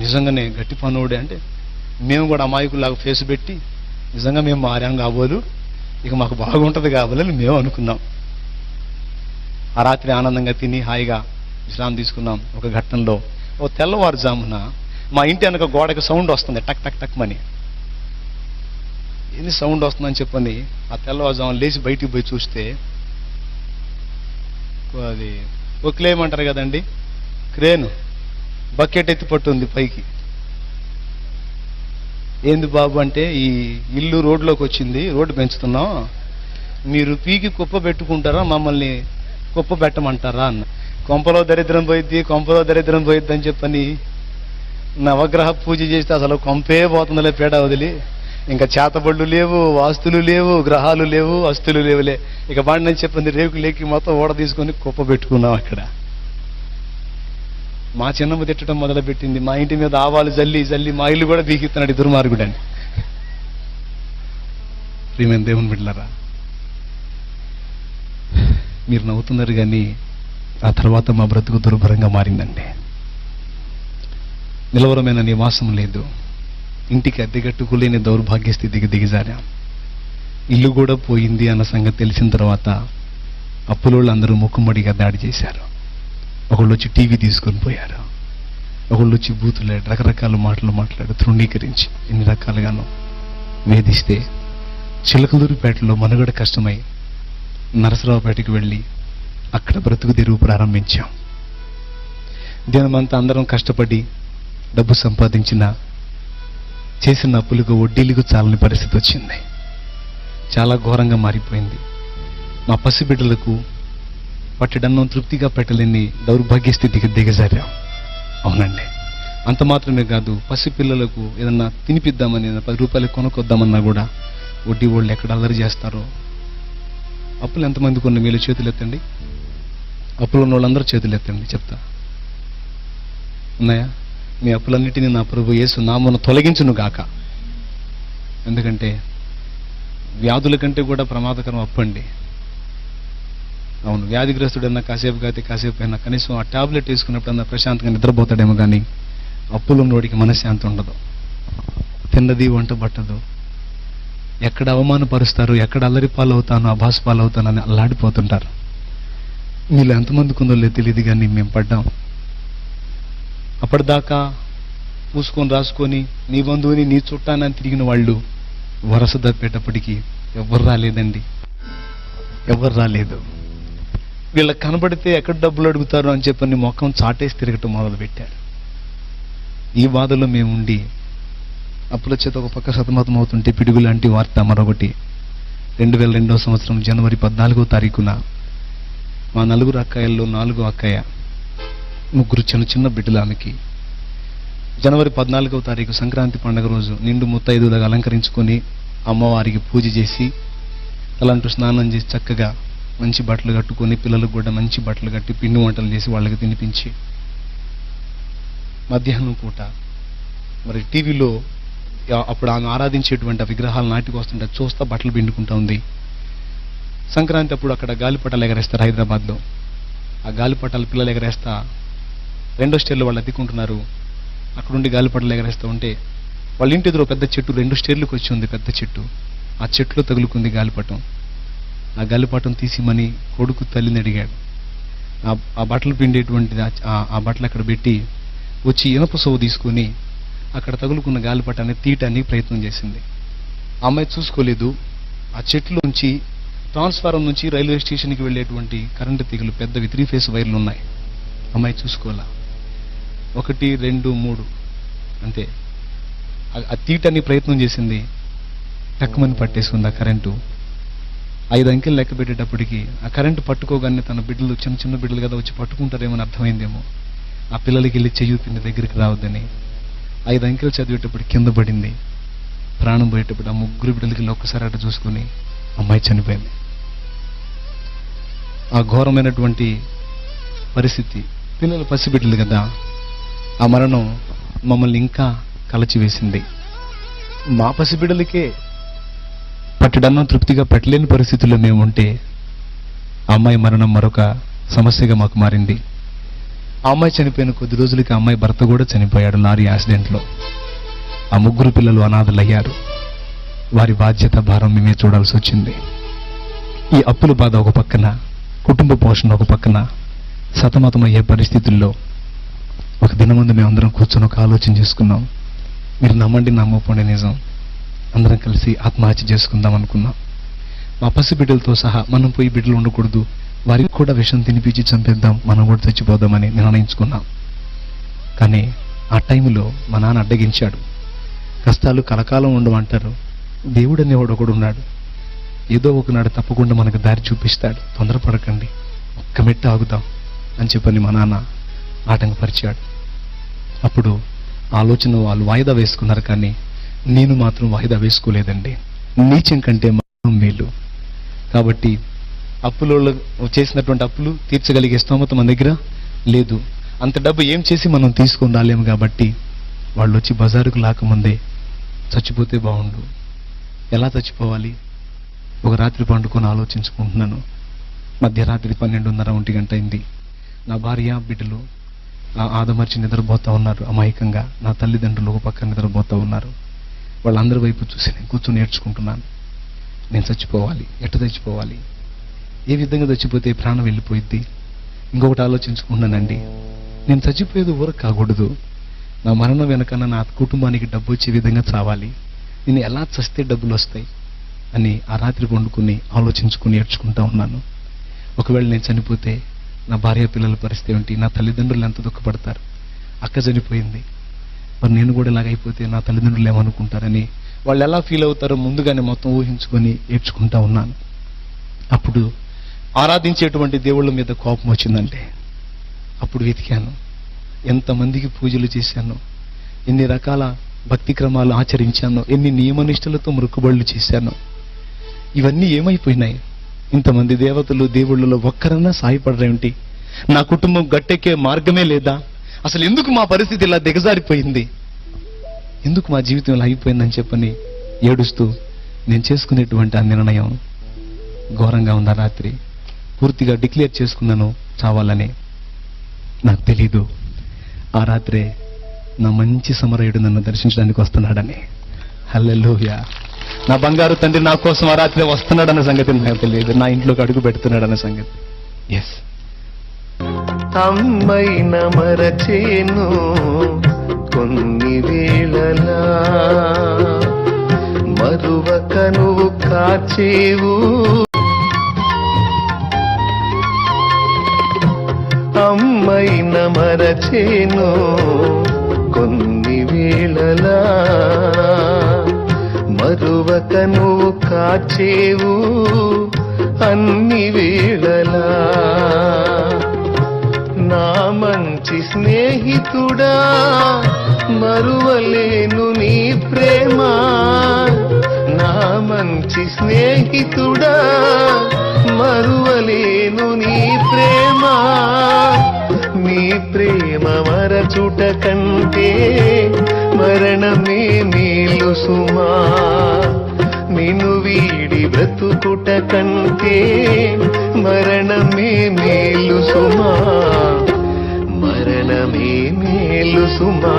నిజంగానే గట్టి పనుడే. అంటే మేము కూడా అమాయకులాగా ఫేస్ పెట్టి నిజంగా మేము మారాం కాబోలు, ఇక మాకు బాగుంటుంది కాబోలని మేము అనుకున్నాం. ఆ రాత్రి ఆనందంగా తిని హాయిగా విశ్రాంతి తీసుకున్నాం. ఒక ఘట్టంలో తెల్లవారుజామున మా ఇంటి వెనక గోడకి సౌండ్ వస్తుంది, టక్ టక్ టక్ మని. ఎన్ని సౌండ్ వస్తుందని చెప్పని ఆ తెల్లవారుజామున లేచి బయటికి పోయి చూస్తే అది ఒక్లేమంటారు కదండి, క్రేను బకెట్ ఎత్తి పట్టుంది పైకి. ఏంది బాబు అంటే, ఈ ఇల్లు రోడ్లోకి వచ్చింది, రోడ్డు పెంచుతున్నాం, మీరు పీకి కుప్ప పెట్టుకుంటారా, మమ్మల్ని కుప్ప పెట్టమంటారా అన్న. కొంపలో దరిద్రం పోయిద్ది, కొంపలో దరిద్రం పోయిద్ది అని చెప్పని నవగ్రహ పూజ చేస్తే అసలు కొంపే పోతుందిలే పేడ వదిలి. ఇంకా చేతబళ్ళు లేవు, వాస్తులు లేవు, గ్రహాలు లేవు, అస్తులు లేవులే. ఇక బాండని చెప్పింది రేకులేకి మొత్తం ఓడ తీసుకొని కుప్ప పెట్టుకున్నాం అక్కడ. మా చిన్నమ్మ తిట్టడం మొదలుపెట్టింది, మా ఇంటి మీద ఆవాలు జల్లి జల్లి మా ఇల్లు కూడా బీకిస్తున్నాడు ఈ దుర్మార్గుడని. ప్రియమైన దేవుని బిడ్డలారా, మీరు నవ్వుతున్నారు కానీ ఆ తర్వాత మా బ్రతుకు దుర్భరంగా మారిందండి. నిలవరమైన నివాసం లేదు, ఇంటికి అద్దెగట్టుకోలేని దౌర్భాగ్య స్థితికి దిగజారాం. ఇల్లు కూడా పోయింది అన్న సంగతి తెలిసిన తర్వాత అప్పులోళ్ళు అందరూ ముక్కుమ్మడిగా దాడి చేశారు. ఒకళ్ళు వచ్చి టీవీ తీసుకొని పోయారు, ఒకళ్ళు వచ్చి బూతులు రకరకాల మాటలు మాట్లాడు తృణీకరించి ఎన్ని రకాలుగానో వేధిస్తే చిలకలూరుపేటలో మనుగడ కష్టమై నరసరావుపేటకి వెళ్ళి అక్కడ బ్రతుకు తెరువు ప్రారంభించాం. దినమంతా అందరం కష్టపడి డబ్బు సంపాదించిన చేసిన అప్పులకు వడ్డీలకు చాలని పరిస్థితి వచ్చింది. చాలా ఘోరంగా మారిపోయింది. మా పసిబిడ్డలకు పట్టెడన్నం తృప్తిగా పెట్టలేని దౌర్భాగ్య స్థితికి దిగజారాం. అవునండి, అంత మాత్రమే కాదు, పసిపిల్లలకు ఏదన్నా తినిపిద్దామని 10 రూపాయలు కొనుక్కొద్దామన్నా కూడా వడ్డీ వాళ్ళు ఎక్కడ అల్లరి చేస్తారో. అప్పులు ఎంతమంది కొన్ని వీళ్ళు చేతులు ఎత్తండి, అప్పులు ఉన్న వాళ్ళందరూ చేతులు ఎత్తండి, చెప్తా. ఉన్నాయా? మీ అప్పులన్నిటినీ నా ప్రభు యేసు నామమున తొలగించును గాక. ఎందుకంటే వ్యాధుల కంటే కూడా ప్రమాదకరం అప్పండి. అవును, వ్యాధిగ్రస్తుడన్నా కాసేపు కాతే కాసేపు అయినా కనీసం ఆ టాబ్లెట్ వేసుకున్నప్పుడన్నా ప్రశాంతంగా నిద్రపోతాడేమో కానీ అప్పులు ఉన్నోడికి మనశ్శాంతి ఉండదు. తిన్నది వంట పట్టదు, ఎక్కడ అవమానపరుస్తారు, ఎక్కడ అల్లరి పాలవుతాను, అభాస పాలవుతానని అల్లాడిపోతుంటారు. వీళ్ళు ఎంతమందికి ఉందో లేదు తెలియదు కానీ మేము పడ్డాం. అప్పటిదాకా పూసుకొని రాసుకొని నీ బంధువుని నీ చుట్టానని తిరిగిన వాళ్ళు వరస తప్పేటప్పటికీ ఎవరు రాలేదండి, ఎవరు రాలేదు. వీళ్ళకి కనబడితే ఎక్కడ డబ్బులు అడుగుతారు అని చెప్పని మొఖం చాటేసి తిరగటం మొదలుపెట్టారు. ఈ బాధలో మేము ఉండి అప్పుల చేత ఒక పక్క సతమతం అవుతుంటే పిడుగు లాంటి వార్త మరొకటి. 2002వ సంవత్సరం జనవరి 14వ తారీఖున మా 4 అక్కయ్యల్లో 4వ అక్కయ్య 3 చిన్న చిన్న బిడ్డలు ఆమెకి జనవరి 14వ తారీఖు సంక్రాంతి పండుగ రోజు నిండు ముత్తైదులుగా అలంకరించుకొని అమ్మవారికి పూజ చేసి తలంటూ స్నానం చేసి చక్కగా మంచి బట్టలు కట్టుకొని పిల్లలకు కూడా మంచి బట్టలు కట్టి పిండి వంటలు చేసి వాళ్ళకి తినిపించి మధ్యాహ్నం పూట మరి టీవీలో అప్పుడు ఆమె ఆరాధించేటువంటి ఆ విగ్రహాలు నాటికి వస్తుంటే చూస్తా బట్టలు పిండుకుంటా ఉంది. సంక్రాంతి అప్పుడు అక్కడ గాలిపటాలు ఎగరేస్తారు హైదరాబాద్లో. ఆ గాలిపటాలు పిల్లలు ఎగరేస్తా 2వ స్టేర్లో వాళ్ళు అద్దెకుంటున్నారు. అక్కడుండి గాలిపటాలు ఎగరేస్తూ ఉంటే వాళ్ళ ఇంటి ఎదురు పెద్ద చెట్టు 2 స్టేర్లకు వచ్చి ఉంది, పెద్ద చెట్టు. ఆ చెట్టులో తగులుకుంది గాలిపటం. ఆ గాలిపటం తీసిమని కొడుకు తల్లిని అడిగాడు. ఆ బట్టలు పిండేటువంటిది ఆ బట్టలు అక్కడ పెట్టి వచ్చి ఇనప సొవ్వు తీసుకొని అక్కడ తగులుకున్న గాలిపటాన్ని తీయటానికి ప్రయత్నం చేసింది. ఆ అమ్మాయి చూసుకోలేదు. ఆ చెట్టులోంచి ట్రాన్స్ఫారం నుంచి రైల్వే స్టేషన్కి వెళ్ళేటువంటి కరెంటు తీగలు పెద్దవి 3 ఫేస్ వైర్లు ఉన్నాయి. అమ్మాయి చూసుకోవాలా. 1, 2, 3 అంతే. ఆ తీయటానికి ప్రయత్నం చేసింది. టక్కుమని పట్టేసుకుంది ఆ కరెంటు. 5 అంకెలు లెక్క పెట్టేటప్పటికి ఆ కరెంటు పట్టుకోగానే తన బిడ్డలు, చిన్న చిన్న బిడ్డలు కదా, వచ్చి పట్టుకుంటారేమని అర్థమైందేమో. ఆ పిల్లలకి వెళ్ళి చెయ్యూపింది దగ్గరికి రావద్దని. 5 అంకెలు చదివేటప్పుడు కింద పడింది. ప్రాణం పోయేటప్పుడు ఆ 3 బిడ్డలకి ఒక్కసారి అటు చూసుకుని అమ్మాయి చనిపోయింది. ఆ ఘోరమైనటువంటి పరిస్థితి, పిల్లలు పసిబిడ్డలు కదా, ఆ మరణం మమ్మల్ని ఇంకా కలచివేసింది. మా పసిబిడ్డలకే పట్టడన్నం తృప్తిగా పెట్టలేని పరిస్థితుల్లో మేము ఉంటే ఆ అమ్మాయి మరణం మరొక సమస్యగా మాకు మారింది. ఆ అమ్మాయి చనిపోయిన కొద్ది రోజులకి ఆ అమ్మాయి భర్త కూడా చనిపోయాడు లారీ యాక్సిడెంట్లో. ఆ 3 పిల్లలు అనాథలయ్యారు. వారి బాధ్యత భారం మేమే చూడాల్సి వచ్చింది. ఈ అప్పుల బాధ ఒక పక్కన, కుటుంబ పోషణ ఒక పక్కన సతమతమయ్యే పరిస్థితుల్లో ఒక దినం ముందు మేమందరం కూర్చొని ఒక ఆలోచన చేసుకున్నాం. మీరు నమ్మండి నమ్మకపోండి, నిజం. అందరం కలిసి ఆత్మహత్య చేసుకుందాం అనుకున్నాం. మా పసిబిడ్డలతో సహా మనం పోయి బిడ్డలు ఉండకూడదు, వారికి కూడా విషం తినిపించి చంపేద్దాం, మనం కూడా చచ్చిపోదామని నిర్ణయించుకున్నాం. కానీ ఆ టైంలో మా నాన్న అడ్డగించాడు. కష్టాలు కలకాలం ఉండమంటారు, దేవుడు అనేవాడు ఒకడు ఉన్నాడు, ఏదో ఒకనాడు తప్పకుండా మనకు దారి చూపిస్తాడు, తొందరపడకండి, ఒక్క మెట్టు ఆగుదాం అని చెప్పని మా నాన్న ఆటంకపరిచాడు. అప్పుడు ఆలోచన వాళ్ళు వాయిదా వేసుకున్నారు, కానీ నేను మాత్రం వాయిదా వేసుకోలేదండి. నీచం కంటే మరణం మేలు. కాబట్టి అప్పులో చేసినటువంటి అప్పులు తీర్చగలిగే స్తోమత మన దగ్గర లేదు. అంత డబ్బు ఏం చేసి మనం తీసుకొని రాలేము. కాబట్టి వాళ్ళు వచ్చి బజారుకు లాకముందే చచ్చిపోతే బాగుండు. ఎలా చచ్చిపోవాలి? ఒక రాత్రి పండుకొని ఆలోచించుకుంటున్నాను. మధ్యరాత్రి 12:30, 1 గంట అయింది. నా భార్య, బిడ్డలు ఆదమర్చి నిద్రపోతూ ఉన్నారు అమాయకంగా. నా తల్లిదండ్రులు ఒక పక్క నిద్రపోతూ ఉన్నారు. వాళ్ళందరి వైపు చూసి నేను కూర్చొని నేర్చుకుంటున్నాను. నేను చచ్చిపోవాలి, ఎట్ట చచ్చిపోవాలి, ఏ విధంగా చచ్చిపోతే ప్రాణం వెళ్ళిపోయిద్ది. ఇంకొకటి ఆలోచించుకుంటున్నానండి, నేను చచ్చిపోయేది ఊరకు కాకూడదు. నా మరణం వెనకన్నా నా కుటుంబానికి డబ్బు వచ్చే విధంగా చావాలి. నేను ఎలా చస్తే డబ్బులు వస్తాయి అని ఆ రాత్రి పండుకుని ఆలోచించుకుని ఏడ్చుకుంటా ఉన్నాను. ఒకవేళ నేను చనిపోతే నా భార్య పిల్లల పరిస్థితి ఏంటి? నా తల్లిదండ్రులు ఎంత దుఃఖపడతారు? అక్క చనిపోయింది, మరి నేను కూడా ఇలాగైపోతే నా తల్లిదండ్రులు ఏమనుకుంటారని, వాళ్ళు ఎలా ఫీల్ అవుతారో ముందుగానే మొత్తం ఊహించుకొని ఏడ్చుకుంటా ఉన్నాను. అప్పుడు ఆరాధించేటువంటి దేవుళ్ళ మీద కోపం వచ్చిందంటే అప్పుడు వెతికాను. ఎంతమందికి పూజలు చేశాను, ఎన్ని రకాల భక్తి క్రమాలు ఆచరించాను, ఎన్ని నియమనిష్టలతో మొక్కుబడులు చేశాను. ఇవన్నీ ఏమైపోయినాయి? ఇంతమంది దేవతలు దేవుళ్ళలో ఒక్కరన్నా సాయపడరేమిటి? నా కుటుంబం గట్టెక్కే మార్గమే లేదా? అసలు ఎందుకు మా పరిస్థితి ఇలా దిగజారిపోయింది? ఎందుకు మా జీవితం ఇలా అయిపోయిందని చెప్పని ఏడుస్తూ నేను చేసుకునేటువంటి ఆ నిర్ణయం ఘోరంగా ఉంది. రాత్రి పూర్తిగా డిక్లేర్ చేసుకున్నాను చావాలని. నాకు తెలీదు ఆ రాత్రే నా మంచి సమరయుడు నన్ను దర్శించడానికి వస్తున్నాడని. హల్లెలూయా! నా బంగారు తండ్రి నా కోసం ఆ రాత్రి వస్తున్నాడన్న సంగతి నాకు తెలియదు. నా ఇంట్లోకి అడుగు పెడుతున్నాడన్న సంగతి. ఎస్, అమ్మైన మరచేను కొన్ని వేళలా, మరువక నువ్వు కాచేవు. అమ్మైన మరచేను కొన్ని వేళలా, మరువక నువ్వు కాచేవు అన్ని వేళలా. నా మంచి స్నేహితుడా మరువలేను నీ ప్రేమ. నా మంచి స్నేహితుడా మరువలేను నీ ప్రేమ. నీ ప్రేమ మరచుట కంటే మరణమే మేలు సుమా. నిన్ను వీడి బ్రతుకుట కంటే మరణమే మేలు సుమా, మరణమే మేలు సుమా.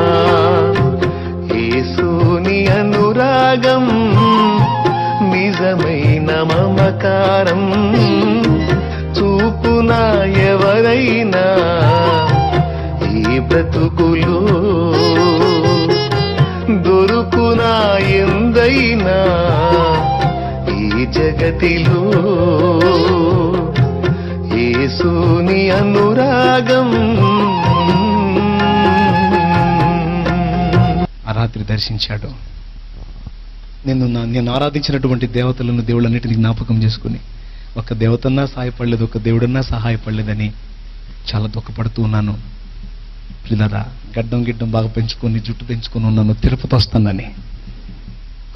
యేసుని అనురాగం నిజమైన మమకారం చూపునా ఎవరైనా ఈ బ్రతుకులో, దొరుకునా ఎందైనా ఈ జగతిలో. యేసుని అనురాగం. ఆ రాత్రి దర్శించాడు. నేను ఆరాధించినటువంటి దేవతలను, దేవుళ్ళన్నిటిని జ్ఞాపకం చేసుకుని ఒక దేవతన్నా సహాయపడలేదు, ఒక దేవుడన్నా సహాయపడలేదని చాలా దుఃఖపడుతూ ఉన్నాను. పిల్లరా, గిడ్డం బాగా పెంచుకొని, జుట్టు పెంచుకొని ఉన్నాను. తిరుపతి వస్తానని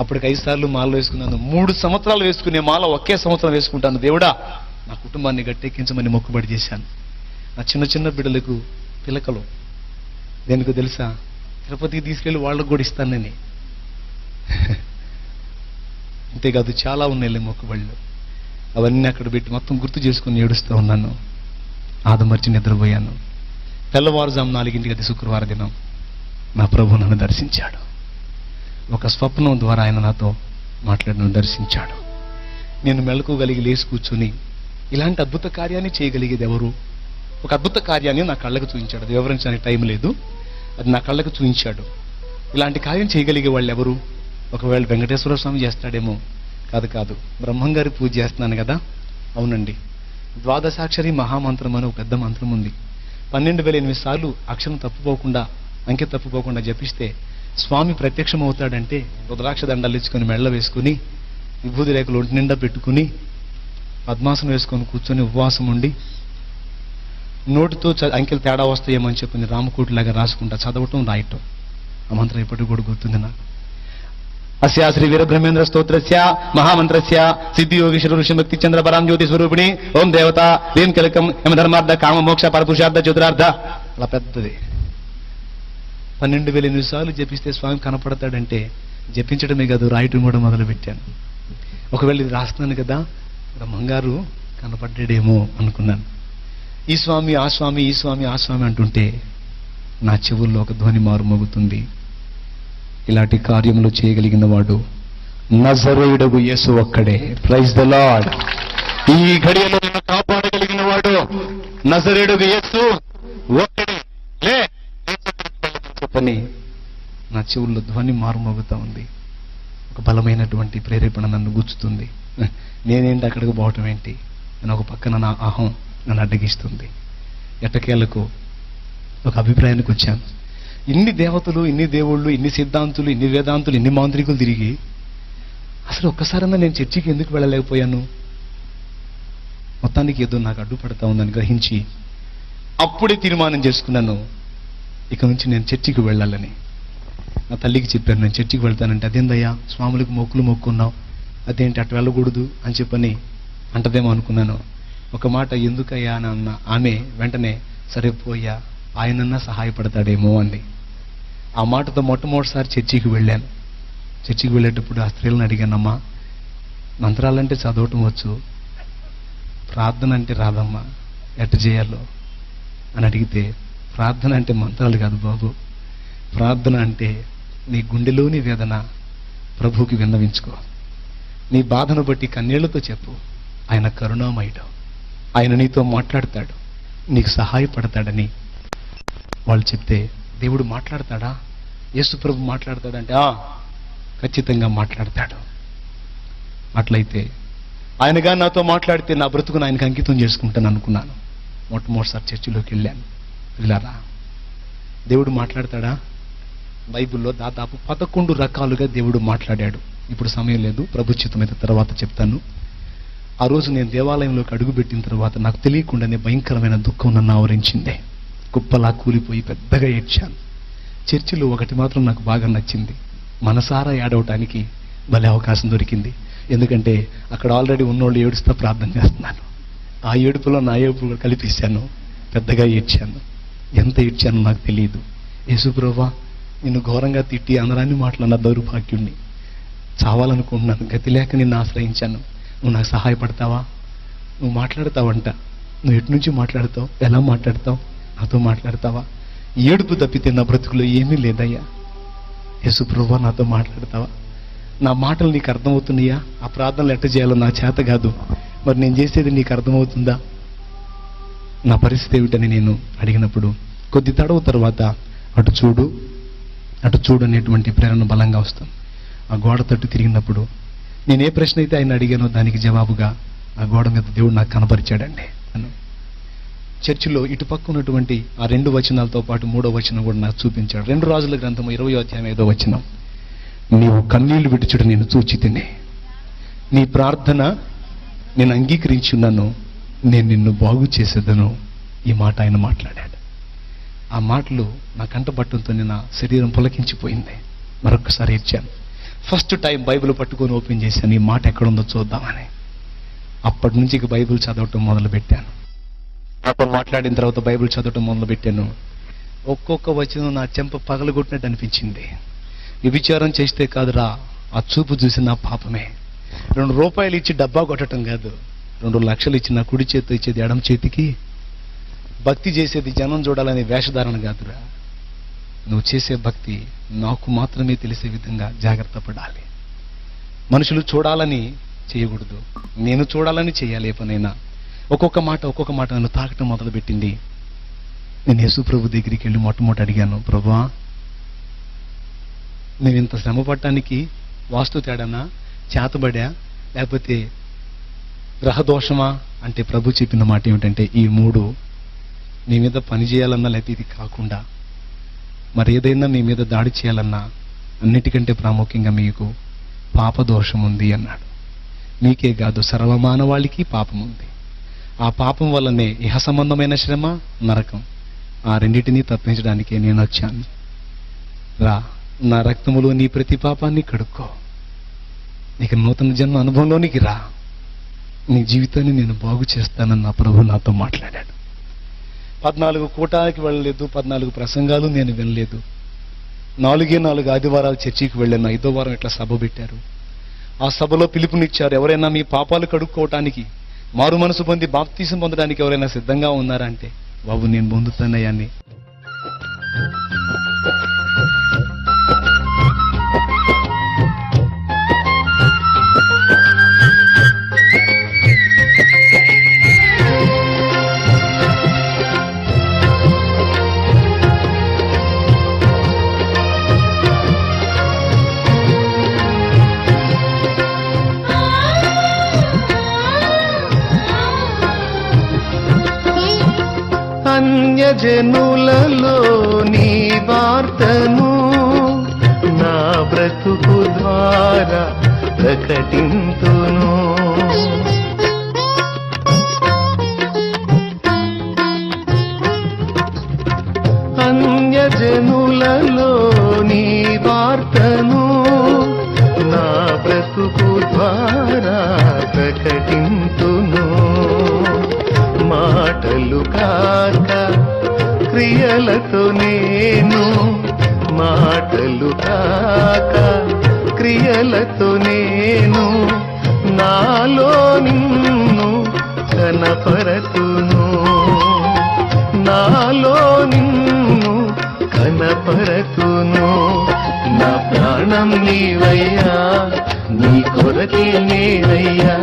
అప్పటికి 5 సార్లు మాల వేసుకున్నాను. 3 సంవత్సరాలు వేసుకునే మాల ఒకే సంవత్సరం వేసుకుంటాను. దేవుడా, నా కుటుంబాన్ని గట్టెక్కించమని మొక్కుబడి చేశాను. నా చిన్న బిడ్డలకు పిలకలు దేనికో తెలుసా? తిరుపతికి తీసుకెళ్ళి వాళ్ళకు కూడా ఇస్తానని. అంతేకాదు చాలా ఉన్నాయి మొక్కుబళ్ళు. అవన్నీ అక్కడ పెట్టి మొత్తం గుర్తు చేసుకుని ఏడుస్తూ ఉన్నాను. ఆదమర్చి నిద్రపోయాను. తెల్లవారుజాము 4 అది శుక్రవారం దినం నా ప్రభు నన్ను దర్శించాడు. ఒక స్వప్నం ద్వారా ఆయన నాతో మాట్లాడి దర్శించాడు. నేను మెలకువగలిగి లేచి కూర్చుని ఇలాంటి అద్భుత కార్యాన్ని చేయగలిగేది ఎవరు? ఒక అద్భుత కార్యాన్ని నా కళ్ళకు చూపించాడు. అది వివరించడానికి టైం లేదు. అది నా కళ్ళకు చూపించాడు. ఇలాంటి కార్యం చేయగలిగే వాళ్ళు ఎవరు? ఒకవేళ వెంకటేశ్వర స్వామి చేస్తాడేమో. కాదు, బ్రహ్మంగారి పూజ చేస్తున్నాను కదా. అవునండి, ద్వాదశాక్షరి మహామంత్రం అని ఒక పెద్ద మంత్రం ఉంది. 12,008 సార్లు అక్షరం తప్పుపోకుండా, అంకె తప్పుపోకుండా జపిస్తే స్వామి ప్రత్యక్షం అవుతాడంటే రుద్రాక్ష దండాలు ఇచ్చుకొని మెళ్ళ వేసుకుని, విభూది రేఖలు ఒంటి నిండా పెట్టుకుని, పద్మాసనం వేసుకొని కూర్చొని ఉపవాసం ఉండి, నోటితో అంకెలు తేడా వస్తాయేమని చెప్పి రామకోటిలాగా రాసుకుంటా చదవటం, రాయటం. ఆ మంత్రం ఎప్పటికి కూడా గుర్తుంది నాకు. అస్యా శ్రీ వీరబ్రహ్మేంద్ర స్తోత్రస్య మహామంత్రస్య సిద్ధి యోగీశ్వర ఋషి భక్తి చంద్ర పరాం జ్యోతి స్వరూపిణి ఓం దేవత దీం కలకం యమధర్మార్థ కామ మోక్ష పరపురుషార్థ చతురార్థ. అలా పెద్దది 12,008 సార్లు జపిస్తే స్వామి కనపడతాడంటే జపించడమే కాదు, రాయటం కూడా మొదలు పెట్టాను. ఒకవేళ ఇది రాస్తున్నాను కదా, బ్రహ్మంగారు కనపడ్డాడేమో అనుకున్నాను. ఈ స్వామి ఆ స్వామి, ఈ స్వామి ఆ స్వామి అంటుంటే నా చెవుల్లో ఒక ధ్వని మారు మోగుతుంది. ఇలాంటి కార్యములు చేయగలిగిన వాడు నజరేయుడగు యేసు ఒక్కడే. Praise the Lord. ఈ ఘడియలో నిన్ను కాపాడగలిగిన వాడు నజరేయుడగు యేసు ఒక్కడే. లే చెప్పని నా చెవుల్లో ధ్వని మారుమోగుతా ఉంది. ఒక బలమైనటువంటి ప్రేరేపణ నన్ను గుచ్చుతుంది. నేనేంటి అక్కడికి పోవటం ఏంటి అని ఒక పక్కన నా అహం నన్ను అడ్డగిస్తుంది. ఎట్టకేలకు ఒక అభిప్రాయానికి వచ్చాను. ఇన్ని దేవతలు, ఇన్ని దేవుళ్ళు, ఇన్ని సిద్ధాంతులు, ఇన్ని వేదాంతులు, ఇన్ని మాంత్రికులు తిరిగి అసలు ఒక్కసారన్నా నేను చర్చికి ఎందుకు వెళ్ళలేకపోయాను? మొత్తానికి ఏదో నాకు అడ్డుపడతా ఉందని గ్రహించి అప్పుడే తీర్మానం చేసుకున్నాను, ఇక నుంచి నేను చర్చికి వెళ్ళాలని. నా తల్లికి చెప్పాను, నేను చర్చికి వెళ్తానంటే అదేందయ్యా స్వాములకు మొక్కులు మొక్కున్నావు, అదేంటి అటు వెళ్ళకూడదు అని చెప్పని అంటదేమో అనుకున్నాను. ఒక మాట ఎందుకయ్యా అని అన్న ఆమె వెంటనే సరే పోయా, ఆయనన్నా సహాయపడతాడేమో అంది. ఆ మాటతో మొట్టమొదటిసారి చర్చికి వెళ్ళాను. చర్చికి వెళ్ళేటప్పుడు ఆ స్త్రీలను అడిగానమ్మా, మంత్రాలంటే చదవటం వచ్చు, ప్రార్థన అంటే రాదమ్మా, ఎట్ట చేయాలో అని అడిగితే, ప్రార్థన అంటే మంత్రాలు కాదు బాబు, ప్రార్థన అంటే నీ గుండెలోని వేదన ప్రభువుకి విన్నవించుకో, నీ బాధను బట్టి కన్నీళ్లతో చెప్పు, ఆయన కరుణామయుడు, ఆయన నీతో మాట్లాడతాడు, నీకు సహాయపడతాడని వాళ్ళు చెప్తే, దేవుడు మాట్లాడతాడా, యేసు ప్రభు మాట్లాడతాడంటే ఖచ్చితంగా మాట్లాడతాడు. అట్లయితే ఆయనగా నాతో మాట్లాడితే నా బ్రతుకును ఆయనకు అంకితం చేసుకుంటాను అనుకున్నాను. మొట్టమొదటిసారి చర్చిలోకి వెళ్ళాను. పిల్లారా, దేవుడు మాట్లాడతాడా? బైబిల్లో దాదాపు 11 రకాలుగా దేవుడు మాట్లాడాడు. ఇప్పుడు సమయం లేదు, ప్రభుత్వం మీద తర్వాత చెప్తాను. ఆ రోజు నేను దేవాలయంలోకి అడుగుపెట్టిన తర్వాత నాకు తెలియకుండానే భయంకరమైన దుఃఖం నన్ను ఆవరించింది. కుప్పలా కూలిపోయి పెద్దగా ఏడ్చాను. చర్చిలో ఒకటి మాత్రం నాకు బాగా నచ్చింది, మనసారా ఏడవటానికి భలే అవకాశం దొరికింది. ఎందుకంటే అక్కడ ఆల్రెడీ ఉన్నోళ్ళు ఏడుస్తా ప్రార్థన చేస్తున్నాను. ఆ ఏడుపులో నా ఏడుపు కలిపేశాను, పెద్దగా ఏడ్చాను. ఎంత ఏడ్చానో నాకు తెలియదు. యేసుప్రభువా, నిన్ను ఘోరంగా తిట్టి అందరాన్ని మాట్లాడిన దౌర్భాగ్యుణ్ణి, చావాలనుకుంటున్నాను, గతి లేక నిన్ను ఆశ్రయించాను, నువ్వు నాకు సహాయపడతావా? నువ్వు మాట్లాడతావంట. నువ్వు ఎటు నుంచి మాట్లాడతావు? ఎలా మాట్లాడతావు? నాతో మాట్లాడతావా? ఏడుపు తప్పితే నా బ్రతుకులో ఏమీ లేదయ్యా. యేసు ప్రభువా, నాతో మాట్లాడతావా? నా మాటలు నీకు అర్థమవుతున్నాయా? ఆ ప్రార్థనలు ఎట్ట చేయాలో నా చేత కాదు, మరి నేను చేసేది నీకు అర్థమవుతుందా? నా పరిస్థితి ఏమిటని నేను అడిగినప్పుడు కొద్ది తడవ తర్వాత అటు చూడు అనేటువంటి ప్రేరణ బలంగా వస్తాం. ఆ గోడ తట్టు తిరిగినప్పుడు నేను ఏ ప్రశ్న అయితే ఆయన అడిగానో దానికి జవాబుగా ఆ గోడ మీద దేవుడు నాకు కనపరిచాడండి. చర్చిలో ఇటు పక్క ఉన్నటువంటి ఆ 2 వచనాలతో పాటు 3వ వచనం కూడా నాకు చూపించాడు. 2 రాజుల గ్రంథం 20వ అధ్యాయం 5వ వచనం. నీవు కన్నీళ్లు విడుచుడు నేను చూచి తిని, నీ ప్రార్థన నేను అంగీకరించి ఉన్నాను, నేను నిన్ను బాగు చేసేదను. ఈ మాట ఆయన మాట్లాడాడు. ఆ మాటలు నా కంటపట్టడంతో నా శరీరం పులకించిపోయింది. మరొకసారి ఇచ్చాను. ఫస్ట్ టైం బైబిల్ పట్టుకొని ఓపెన్ చేశాను, ఈ మాట ఎక్కడుందో చూద్దామని. అప్పటి నుంచి ఇక బైబిల్ చదవటం మొదలుపెట్టాను. నాతో మాట్లాడిన తర్వాత బైబిల్ చదవటం మొదలుపెట్టాను. ఒక్కొక్క వచనం నా చెంప పగలగొట్టినట్టు అనిపించింది. వ్యభిచారం చేస్తే కాదురా, ఆ చూపు చూసి నా పాపమే. 2 రూపాయలు ఇచ్చి డబ్బా కొట్టడం కాదు, 2 లక్షలు ఇచ్చి నా కుడి చేతితో ఇచ్చేది ఎడమ చేతికి. భక్తి చేసేది జనం చూడాలనే వేషధారణ కాదురా. నువ్వు చేసే భక్తి నాకు మాత్రమే తెలిసే విధంగా జాగ్రత్త పడాలి. మనుషులు చూడాలని చేయకూడదు, నేను చూడాలని చేయాలి. ఏ పనైనా ఒక్కొక్క మాట నన్ను తాకటం మొదలుపెట్టింది. నేను యేసు ప్రభు దగ్గరికి వెళ్ళి మొట్టమొదటి అడిగాను, ప్రభువా, నేను ఇంత శ్రమ పడటానికి వాస్తు తేడానా, చేతబడా, లేకపోతే గ్రహదోషమా అంటే ప్రభు చెప్పిన మాట ఏమిటంటే, ఈ 3 నీ మీద పని చేయాలన్నా, లేకపోతే ఇది కాకుండా మరి ఏదైనా మీ మీద దాడి చేయాలన్నా అన్నిటికంటే ప్రాముఖ్యంగా మీకు పాపదోషం ఉంది అన్నాడు. మీకే కాదు, సర్వమానవాళికి పాపం ఉంది. ఆ పాపం వల్లనే ఇహ సంబంధమైన శ్రమ, నరకం, ఆ రెండింటినీ తప్పించడానికే నేను వచ్చాను. రా, నా రక్తములో నీ ప్రతి పాపాన్ని కడుక్కో, నీకు నూతన జన్మ అనుభవంలోనికి రా, నీ జీవితాన్ని నేను బాగు చేస్తానని నా ప్రభు నాతో మాట్లాడాడు. 14 కూటానికి వెళ్ళలేదు, 14 ప్రసంగాలు నేను వినలేదు. 4 ఆదివారాలు చర్చికి వెళ్ళాను. 5వ వారం ఇట్లా సభ పెట్టారు. ఆ సభలో పిలుపునిచ్చారు, ఎవరైనా మీ పాపాలు కడుక్కోవటానికి, మారు మనసు పొంది బాప్తీసం పొందడానికి ఎవరైనా సిద్ధంగా ఉన్నారా అంటే, బాబు నేను పొందుతానయ్యా అని. అన్యజనులలో నీ వార్తను నా బ్రతుకు ద్వారా ప్రకటింతును. అన్యజనులలో నీ వార్తను నా బ్రతుకు ద్వారా ప్రకటింతును. మాటలు కాక క్రియలతో నేను, మాటలు కాక క్రియలతో నేను నాలో నిన్ను కనపరతును, నాలో నిన్ను కనపరతును. నా ప్రాణం నీవయ్యా, నీ కొరకే నేనయ్యా,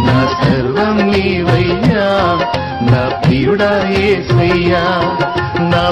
నా సర్వం నీవయ్యా, నా ప్రియుడా యేసయ్యా, నా